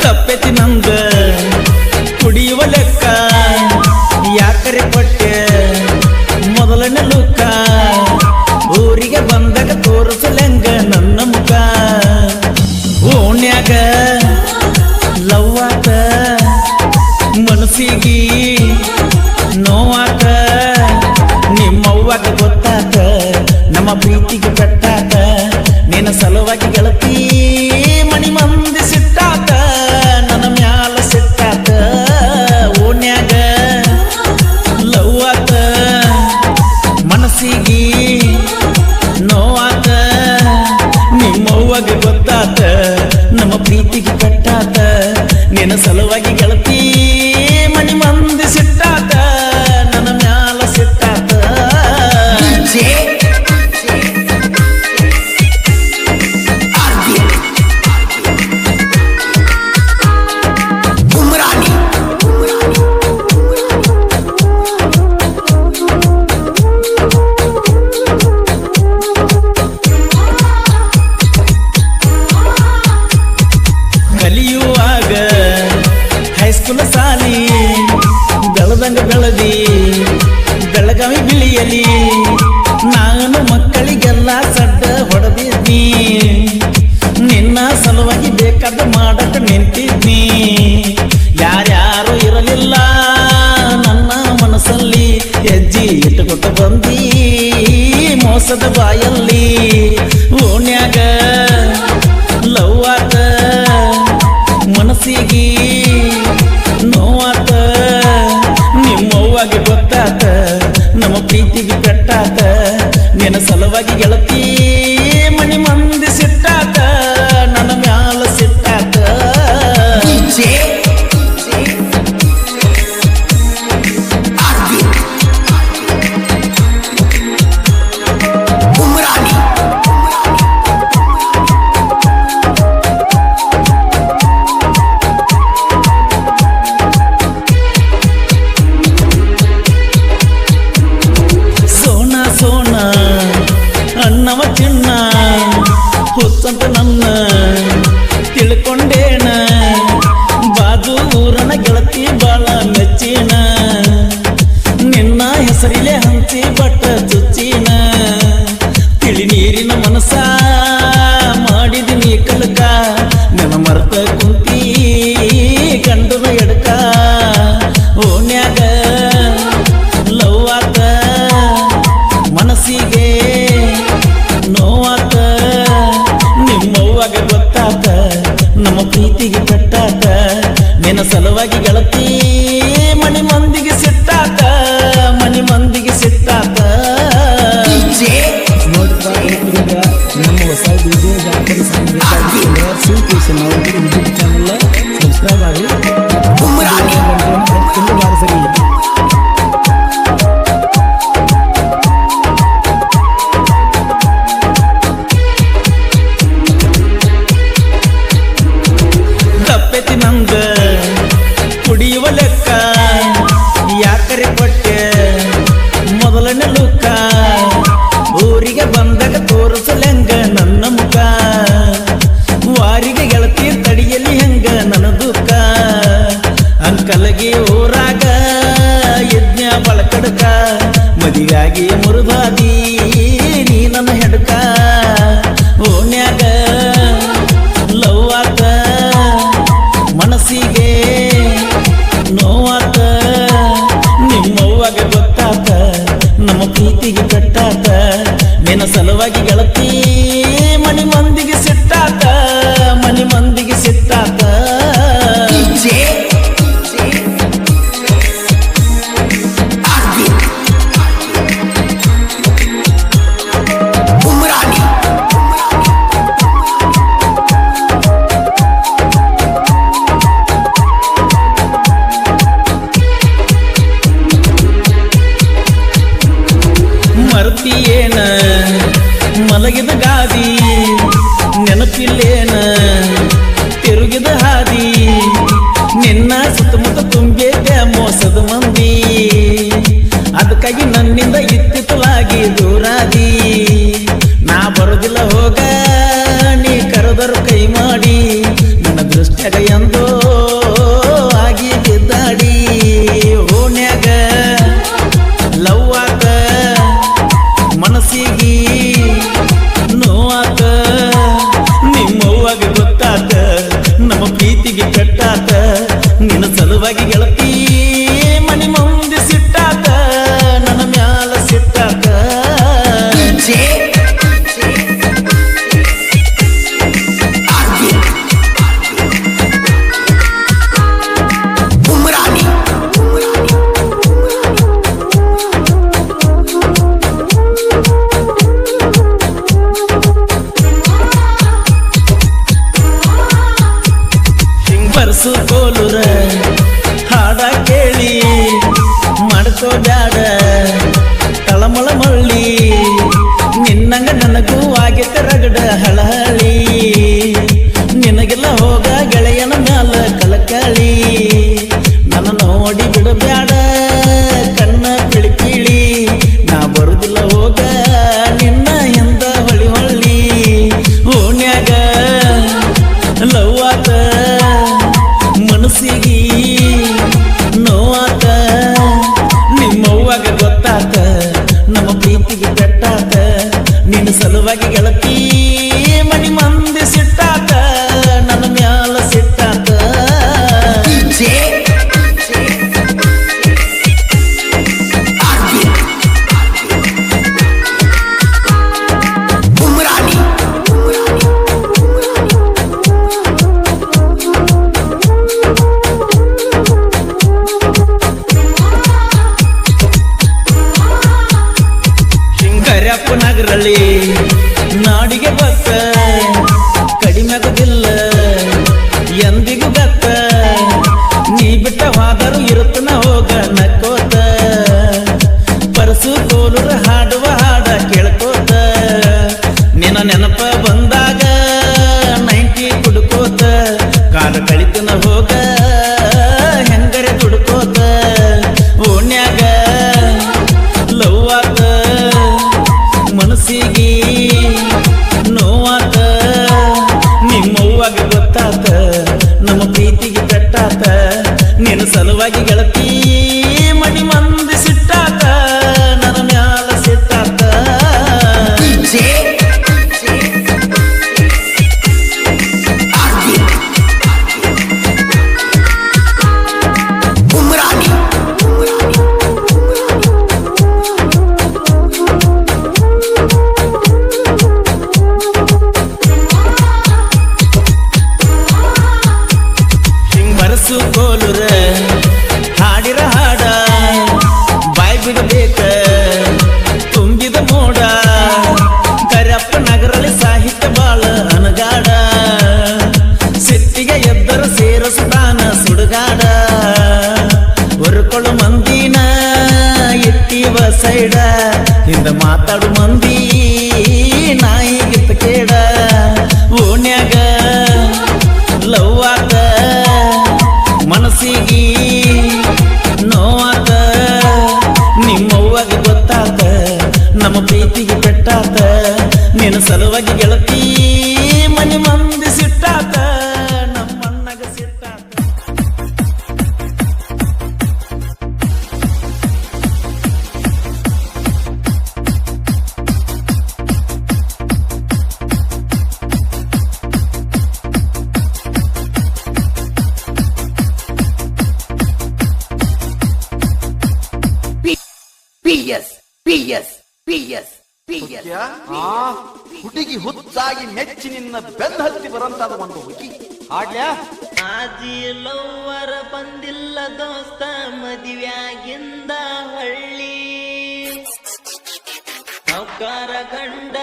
ತಪ್ಪೆತಿ ನಂದ ಕುಡಿಯುವ ಲೆಕ್ಕ ಯಾಕರೆ ಪಟ್ಟೆ ಮೊದಲನೇ ಲುಕ್ಕ ಊರಿಗೆ ಬಂದಾಗ ತೋರಿಸಲೆಂಗ ನನ್ನ ಮುಖ ಓಣ್ಯಾಗ ಲವ್ವಾತ ಮನಸ್ಸಿಗೆ ನೋವಾತ ನಿಮ್ಮವ್ವಾಗ ಗೊತ್ತಾತ ನಮ್ಮ ಪ್ರೀತಿಗೆ ಕಟ್ಟಾತ ನಿನ್ನ ಸಲುವಾಗಿ ಗೆಳತಿ ಮನಿ ಮಂದಿ ಸಿಟ್ಟಾತ ನನ್ನ ಮ್ಯಾಲ ಸಿಟ್ಟಾತ ಓಣ್ಯಾಗ ಲವ್ವಾತ ಮನಸ್ಸಿಗೆ ನೋವಾತ ನಿಮ್ಮವ್ವಾಗ ಗೊತ್ತಾತ ನಮ್ಮ ಪ್ರೀತಿಗೆ ಕಟ್ಟಾತ ನಿನ್ನ ಸಲುವಾಗಿ ಗೆಳತಿ ಮನಿ ಮಂದಿ ಸಿಟ್ಟಾತ ನನ್ನ ಮ್ಯಾಲ ಸಿಟ್ಟಾತ ಕಲಿಯುವಾಗ ಹೈಸ್ಕೂಲ್ ಸಾಲಿ ಬೆಳದಂಗ ಬೆಳದಿ ಬೆಳಗಾವಿ ಬಿಳಿಯಲಿ ನಾನು ಮಕ್ಕಳಿಗೆಲ್ಲ ಸಡ್ಡ ಹೊಡೆದಿದ್ನಿ ನಿನ್ನ ಸಲುವಾಗಿ ಬೇಕಾದ ಮಾಡಕ ನಿಂತಿದ್ನಿ ಯಾರ್ಯಾರು ಇರಲಿಲ್ಲ ನನ್ನ ಮನಸ್ಸಲ್ಲಿ ಹೆಜ್ಜೆ ಇಟ್ಟುಕೊಟ್ಟು ಬಂದಿ ಮೋಸದ ಬಾಯಲ್ಲಿ ಓಣ್ಯಾಗ ಲವ್ವಾತ ಮನಸ್ಸಿಗೆ ನೋವಾತ ನಿಮ್ಮವ್ವಾಗಿ ಗೊತ್ತಾತ ನಮ್ಮ ಪ್ರೀತಿಗೆ ಕಟ್ಟಾತ ನಿನ್ನ ಸಲುವಾಗಿ ಗೆಳತಿ ಮನಿ ಮಂದಿ ಸಿಟ್ಟಾತ ನನ್ನ ಮ್ಯಾಲ ಸಿಟ್ಟಾತ ಸೋನ ಅಣ್ಣವ ಚಿನ್ನ ಹುಚ್ಚಂತ ನನ್ನ ತಿಳ್ಕೊಂಡೇನ ಬಾಜು ಊರನ ಗೆಳತಿ ಬಾಳ ಮೆಚ್ಚಿನ ನಿನ್ನ ಹೆಸರಿಲೆ ಹಂಚಿ ಬಟ್ಟ ಚುಚ್ಚಿನ ತಿಳಿ ನೀರಿನ ಮನಸ ಮಾಡಿದಿನಿ ಕಲಕ ನನ್ನ ಮರ್ತ ಕುಂತಿ ಗಂಡನ ಎಡಕ ಓಣ್ಯಾಗ ಲವ್ವಾತ ಮನಸ್ಸಿಗೆ ನೋವಾತ ನಿಮ್ಮವ್ವಾಗ ಗೊತ್ತಾತ ನಮ್ಮ ಪ್ರೀತಿಗೆ ಕಟ್ಟಾತ ನಿನ್ನ ಸಲುವಾಗಿ ಗೆಳತಿ ಮನಿ ಮಂದಿಗೆ ಸಿಟ್ಟಾತ ಮನಿ ಮಂದಿಗೆ ಸಿಟ್ಟಾತ ನಮ್ಮ ಹೊಸ ಜಾತ್ರೆ ಯೂಟ್ಯೂಬ್ ಚಾನಲ್ ಸಬ್ಸ್ಕ್ರೈಬ್ ಆಗಿ ಸರಿ ತಪ್ಪೆತಿ ನಂದ ಕುಡಿಯುವ ಲೆಕ್ಕ ಯಾಕರೆ ಪಟ್ಟೆ ಮೊದಲನೇ ಲುಕ್ಕ ಊರಿಗೆ ಬಂದಾಗ ತೋರಿಸಲೆಂಗ ನನ್ನ ಮುಖ ವಾರಿಗೆ ಗೆಳತಿ ತಡಿಯಲಿ ಹೆಂಗ ನನ್ನ ದುಃಖ ಅಂಕಲಗಿ ಊರಾಗ ಯಜ್ಞ ಬಳಕಡಕ ಮದಿಗಾಗಿ ಮುರುದಾದಿ ನೀ ನನ್ನ ಹೆಡಕ ಓಣ್ಯಾಗ ಲವ್ವಾತ ಮನಸ್ಸಿಗೆ ನೋವಾತ ನಿಮ್ಮವ್ವಾಗ ಗೊತ್ತಾತ ನಮ್ಮ ಪ್ರೀತಿಗೆ ಕಟ್ಟಾತ ನಿನ್ನ ಸಲುವಾಗಿ ಗೆಳತಿ ಮನಿ ಮಂದಿಗೆ ಸಿಟ್ಟಾತ ಮನಿ ಮಂದಿಗೆ ಸಿಟ್ಟಾತ ಮರ್ತಿಯೇನ ಮಲಗಿದ ಗಾದಿ ನೆನಪಿಲ್ಲೇನ ತಿರುಗಿದ ಹಾದಿ ನಿನ್ನ ಸುತ್ತಮುತ್ತ ತುಂಬಿದ್ದೆ ಮೋಸದ ಮಂದಿ ಅದಕ್ಕಾಗಿ ನನ್ನಿಂದ ಇತ್ತಿತ್ತಲಾಗಿ ದೂರಾದಿ ನಾ ಬರೋದಿಲ್ಲ ಹೋಗ ನೀ ಕರೆದರು ಕೈ ಮಾಡಿ ನನ್ನ ದೃಷ್ಟಿ ಪ್ರೀತ್ಯಾಗ ಎಂದೋ ಆಗಿ ಬಿದ್ದಾಡಿ ಓಣ್ಯಾಗ ಲವ್ ಆತ ಮನಸ್ಸಿಗೆ ನೋವಾತ ನಿಮ್ಮವ್ವಾಗ ಗೊತ್ತಾತ ನಮ್ಮ ಪ್ರೀತಿಗೆ ಕಟ್ಟಾತ ನಿನ್ನ ಸಲುವಾಗಿ ಗೆಳತಿ ಮನಿ ಮುಂದೆ ಸಿಟ್ಟಾತ ನನ್ನ ಮ್ಯಾಲ ಸಿಟ್ಟಾತ ಬರ್ಸು ಕೋಲುರ ಹಾಡ ಕೇಳಿ ಮಾಡ್ಕೋ ಬ್ಯಾಡ ತಳಮಳ ಮಳ್ಳಿ ನಿನ್ನಂಗ ನನಗೂ ಆಗೈತೆ ರಗಡ ಹಳಹಳಿ ನಿನಗೆಲ್ಲ ಹೋಗ ಗೆಳೆಯನ ಮ್ಯಾಲ ಕಲಕಳಿ ನನ್ನ ನೋಡಿ ಬಿಡಬ್ಯಾಡ ಕಣ್ಣ ಪಿಳಿಕಿಳಿ ನಾ ಬರುದಿಲ್ಲ ಹೋಗ ನಿನ್ನ ಹಿಂದ ಹೊಳಿ ಹೊಳ್ಳಿ ಓಣ್ಯಾಗ ಲವ್ ಆತ ಮನಸ್ಸಿಗೆ ನೋವಾತ ನಿಮ್ಮವ್ವಾಗ ಗೊತ್ತಾತ ನಮ್ಮ ಪ್ರೀತಿಗೆ ಕಟ್ಟಾತ ನಿನ್ನ ಸಲುವಾಗಿ ಗೆಳತಿ ಮನಿ ಮಂದಿ ಸಿಟ್ಟಾತ ನನ್ನ ಮ್ಯಾಲ ಸಿಟ್ಟಾತ ನಗರಳಿ ನಾಡಿಗೆ ಬತ್ತ ಕಡಿಮೆಗುದಿಲ್ಲ ಎಂದಿಗೂ ಗತ್ತ ನೀ ಬಿಟ್ಟ ಹೋದರು ಇರುತ್ತನ ಹೋಗ ನಕ್ಕೋತ ಪರಸು ಕೋಲುರ ಹಾಡುವ ಹಾಡ ಕೇಳ್ಕೋತ ನಿನ್ನ ನೆನಪ ಬಂದಾಗ 90 ಕುಡ್ಕೋತ ಕಾಲ ಕಳಿತನ ಹೋಗ ಹೆಂಗರೆ ದುಡ್ಕೋತ ಓಣ್ಯಾಗ ಲವ್ ಆತ ಮನಸ್ಸಿಗೆ ನೋವಾತ ನಿಮ್ಮವ್ವಾಗ ಗೊತ್ತಾತ ನಮ್ಮ ಪ್ರೀತಿಗೆ ಕಟ್ಟಾತ ನಿನ್ನ ಸಲುವಾಗಿ ಗೆಳತಿ ಮನಿ ಮಂದಿ ಸಿಟ್ಟಾತ ನನ್ನ ಮ್ಯಾಲ ಸಿಟ್ಟಾತ ಬರ್ಸು ಕೋಲುರ ಹಾಡಿರ ಹಾಡ ಬಾಯ್ ಬಿಡಬೇಕ ತುಂಬಿದ ಮೋಡ ಕರಪ್ಪ ನಗರಲ್ಲಿ ಸಾಹಿತ್ಯ ಬಾಳ ಅನಗಾಡ ಸಿಟ್ಟಿಗೆ ಎದ್ದರ ಸೇರಸುತ್ತಾನ ಸುಡುಗಾಡ ಹೊರಕೊಳ್ಳು ಮಂದಿನ ಇಟ್ಟಿವ ಸೈಡ ಹಿಂದ ಮಾತಾಡು ಮಂದಿ ನಾಯಿಗಿತ್ತ ಕೇಡ ಓಣ್ಯಾಗ ಲವ್ ಆತ ಮನಸ್ಸಿಗೆ ನೋವಾತ ನಿಮ್ಮವ್ವಾಗ ಗೊತ್ತಾತ ನಮ್ಮ ಪ್ರೀತಿಗೆ ಕಟ್ಟಾತ ನಿನ್ನ ಸಲುವಾಗಿ ಗೆಳತಿ ಮನಿ ಮಂದಿ ಸಿಟ್ಟಾತ ನಮ್ಮಣ್ಣಗ ಸಿಟ್ಟಾತ ಹುಡುಗಿ ಹುಚ್ಚಾಗಿ ಮೆಚ್ಚಿ ನಿನ್ನ ಬೆನ್ನ ಹತ್ತಿ ಬರಂತಾದ ಒಂದು ಹುಡುಗಿ ಹಾಡ್ಲ್ಯಾ ಆಜಿ ಲವ್ವರ ಬಂದಿಲ್ಲ ದೋಸ್ತ ಮದುವ್ಯಾಗಿಂದ ಹಳ್ಳಿ ನೌಕಾರ ಗಂಡ